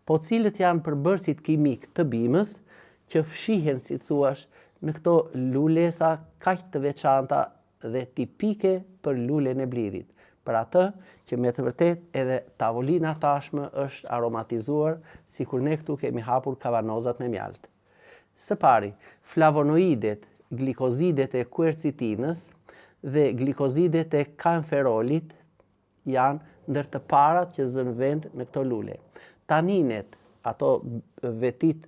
po cilët janë përbërësit kimik të bimës që fshihen, si thuash, në këto lulesa kaq të veçanta dhe tipike për lulen e blirit. Për atë që me të vërtet edhe tavolina tashmë është aromatizuar, sikur ne këtu kemi hapur kavanozat me mjalt. Së pari, flavonoidet, glikozidet e quercitinës dhe glikozidet e kamferolit janë ndër të parat që zënë vend në këto lule. Taninet, ato vetit,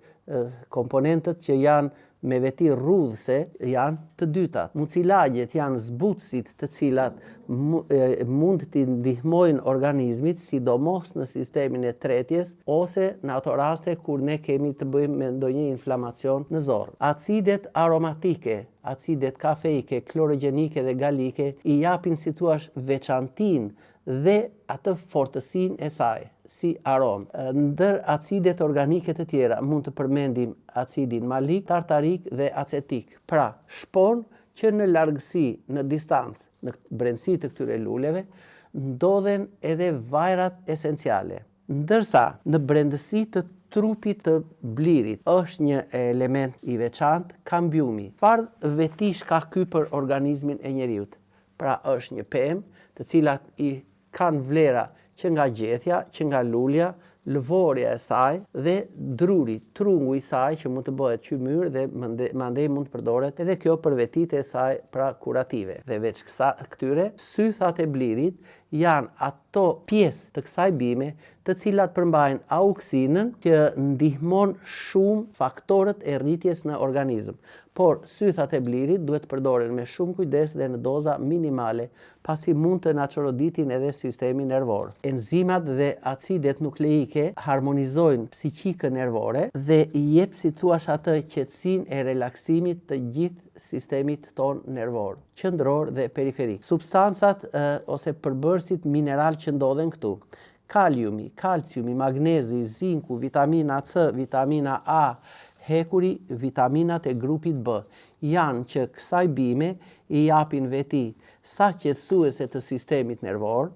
komponentët që janë me veti rrudhëse, janë të dytat. Mucilagjet janë zbutësit të cilat mund t'i ndihmojnë organizmit, sidomos në sistemin e tretjes, ose në ato raste kur ne kemi të bëjmë me ndonjë inflamacion në zorë. Acidet aromatike, acidet kafeike, klorogjenike dhe galike i japin, si thua, veçantin dhe atë fortësinë e saj si aromë. Ndër acidet organike të tjera mund të përmendim acidin malik, tartarik dhe acetik. Pra, shpon që në largësi, në distancë, në brendësi të këtyre luleve, ndodhen edhe vajrat esenciale. Ndërsa, në brendësi të trupit të blirit është një element i veçantë, kambiumi. Çfarë vetish ka ky për organizmin e njeriut? Pra, është një pemë të cilat i kanë vlera që nga gjethja, që nga lulja, lëvorja e saj dhe druri, trungu i saj që mund të bëhet qymyr dhe mandej mund të përdoret edhe kjo për vetitë e saj pra kurative. Dhe veç këtyre, sythat e blirit janë ato pjesë të kësaj bime të cilat përmbajnë auksinën që ndihmon shumë faktorët e rritjes në organizëm. Por sythat e blirit duhet përdoren me shumë kujdes dhe në doza minimale, pasi mund të na çoroditin edhe sistemi nervor. Enzimat dhe acidet nukleike harmonizojnë psiqikën nervore dhe i jep, si thuash, atë qetësinë e relaksimit të gjithë sistemit ton nervor, qendror dhe periferik. Substancat ose përbërësit mineral që ndodhen këtu: kaliumi, kalciumi, magnezi, zinku, vitamina C, vitamina A, hekuri, vitaminat e grupit B, janë që kësaj bime i japin veti sa qetësuese të sistemit nervor,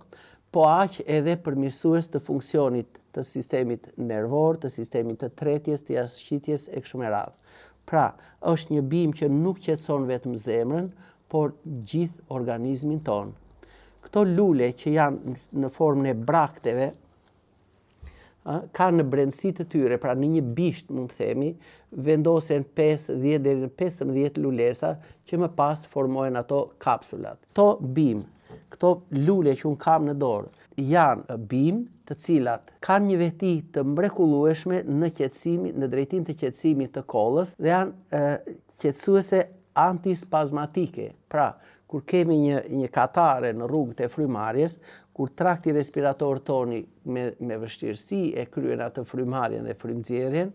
po aq edhe përmirësues të funksionit të sistemit nervor, të sistemit të tretjes, të jashtëqitjes e kështu me radhë. Pra, është një bimë që nuk qetëson vetëm zemrën, por gjithë organizmin ton. Këto lule që janë në formën e brakteve, ka në brendësi të tyre, pra në një bisht mund të themi, vendosen 5, 10 deri në 15 lulesa që më pas formohen ato kapsulat. Këto bimë, këto lule që unë kam në dorë, janë bimë të cilat kanë një veti të mrekullueshme në qetësimin, në drejtim të qetësimit të kollës dhe janë qetësuese antispazmatike. Pra, kur kemi një katare në rrugët e frymarrjes, kur trakti respirator toni me vështirësi e kryen atë frymarrjen dhe frymëzjerjen,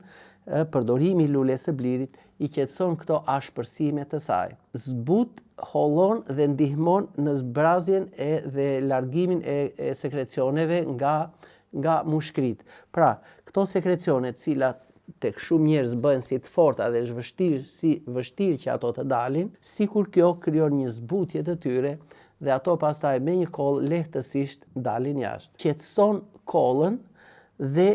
përdorimi i lules së blirit i qetëson këto ashpërsime të saj. Zbut, hollon dhe ndihmon në zbrazjen dhe largimin e sekrecioneve nga mushkrit. Pra, këto sekrecione të cilat tek shumë njerëz bëhen si të forta dhe është vështirë që ato të dalin, sikur kjo krijon një zbutje të tyre dhe ato pastaj me një kollë lehtësisht dalin jashtë. Qetëson kollën dhe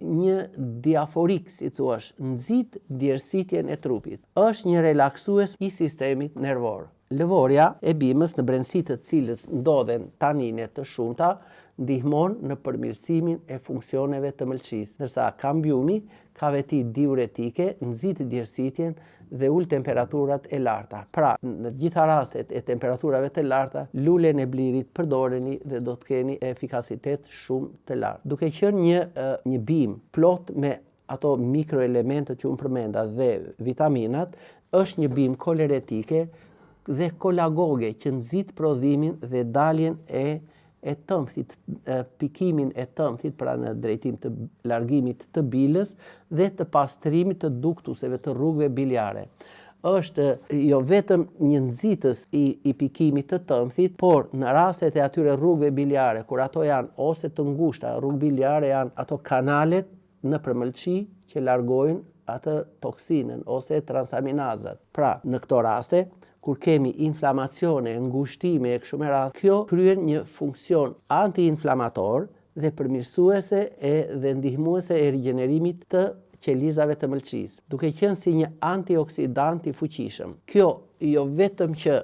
një diaforik, si thuash, nxit djersitjen e trupit. Është një relaksues i sistemit nervor. Lëvorja e bimës, në brendësi të cilës ndodhen tanine të shumta, ndihmon në përmirësimin e funksioneve të mëlçisë, ndërsa kambiumi ka veti diuretike, nxit djersitjen dhe ul temperaturat e larta. Pra, në gjitha rastet e temperaturave të larta, lulen e blirit përdoreni dhe do të keni efikasitet shumë të lartë. Duke qenë një bimë plot me ato mikroelementet që unë përmenda dhe vitaminat, është një bimë koleretike dhe kolagoge që nxit prodhimin dhe daljen e tëmthit, pikimin e tëmthit, pra në drejtim të largimit të bilës dhe të pastrimit të duktuseve të rrugëve biliare. Është jo vetëm një nxitës i pikimit të tëmthit, por në rastet e atyre rrugëve biliare, kur ato janë ose të ngushta, rrugë biliare janë ato kanalet në përmëlçi që largojnë atë toksinën ose transaminazat. Pra, në këto raste, kur kemi inflamacione, ngushtime e kështu me radhë, kjo kryen një funksion antiinflamator dhe përmirësuese dhe ndihmuese e rigjenerimit të qelizave të mëlçisë, duke qenë si një antioksidant i fuqishëm. Kjo jo vetëm që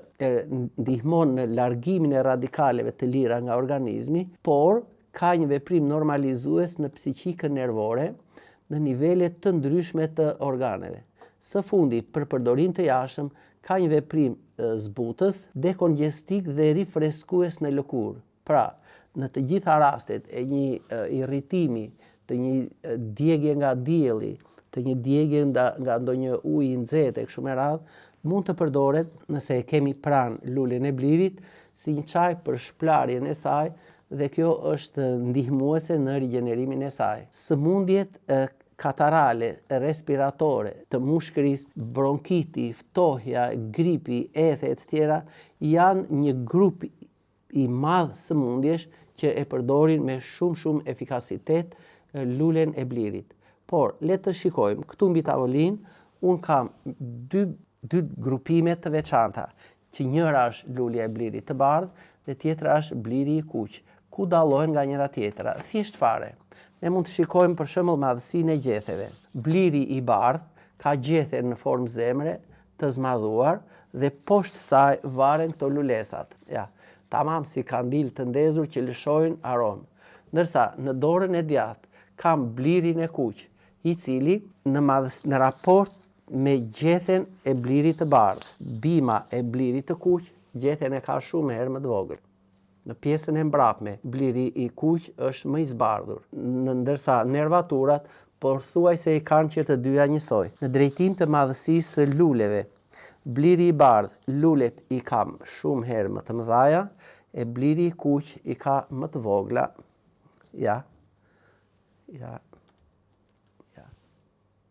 ndihmon në largimin e radikaleve të lira nga organizmi, por ka një veprim normalizues në psiqikën nervore në nivele të ndryshme të organeve. Së fundi, për përdorim të jashtëm, ka një veprim zbutës, dekongestik dhe rifreskues në lëkurë. Pra, në të gjitha rastet e një irritimi, të një djegje nga dielli, të një djegje nga ndonjë ujë i nxehtë e kështu me radhë, mund të përdoret nëse e kemi pranë lulen e blirit si një çaj për shplarjen e saj dhe kjo është ndihmuese në rigjenerimin e saj. Sëmundjet katarale, respiratore, të mushkërisë, bronkiti, ftohja, gripi, ethe e të tjera janë një grup i madh sëmundjesh që e përdorin me shumë efikasitet lulen e blirit. Por, le të shikojmë, këtu mbi tavolinë, unë kam dy grupime të veçanta, që njëra është lulja e blirit të bardhë dhe tjetra është bliri i kuq. Ku dallojnë nga njëra tjetra? Thjesht fare. Ne mund të shikojmë për shembull madhësinë e gjetheve. Bliri i bardhë ka gjethe në formë zemre të zmadhuar dhe poshtë saj varen këto lulesat. Ja, tamam si kandil të ndezur që lëshojnë aromë. Ndërsa në dorën e djathtë kam blirin e kuq, i cili në raport me gjethen e blirit të bardhë. Bima e blirit të kuq, gjethen e ka shumë herë më të vogël. Në pjesën e mbrapme, bliri i kuq është më i zbardhur, ndërsa nervaturat pothuajse i kanë që të dyja njësoj. Në drejtim të madhësisë së luleve, bliri i bardhë, lulet i ka shumë herë më të mëdhaja, e bliri i kuq i ka më të vogla. Ja.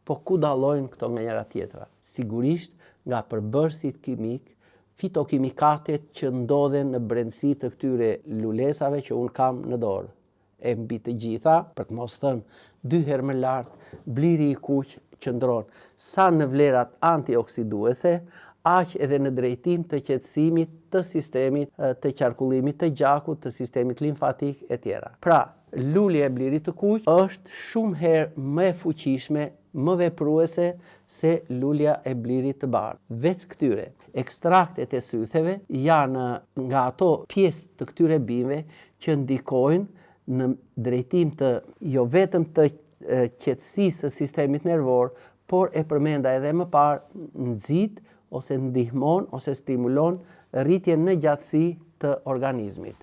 Po ku dallojnë këto nga njëra tjetra? Sigurisht nga përbërësit kimik, fitokimikatet që ndodhen në brendësi të këtyre lulesave që unë kam në dorë. E mbi të gjitha, për të mos thënë 2 herë më lartë, bliri i kuq qëndron sa në vlerat antioksiduese, aq edhe në drejtim të qetësimit të sistemit të qarkullimit të gjakut, të sistemit limfatik e tjera. Pra, lulja e blirit të kuq është shumë herë më e fuqishme, më vepruese se lulja e blirit të bardhë. Vetë këtyre, ekstraktet e sytheve janë nga ato pjesë të këtyre bimëve që ndikojnë në drejtim të jo vetëm të qetësisë së sistemit nervor, por e përmenda edhe më parë nxit ose ndihmon ose stimulon rritjen në gjatësi të organizmit.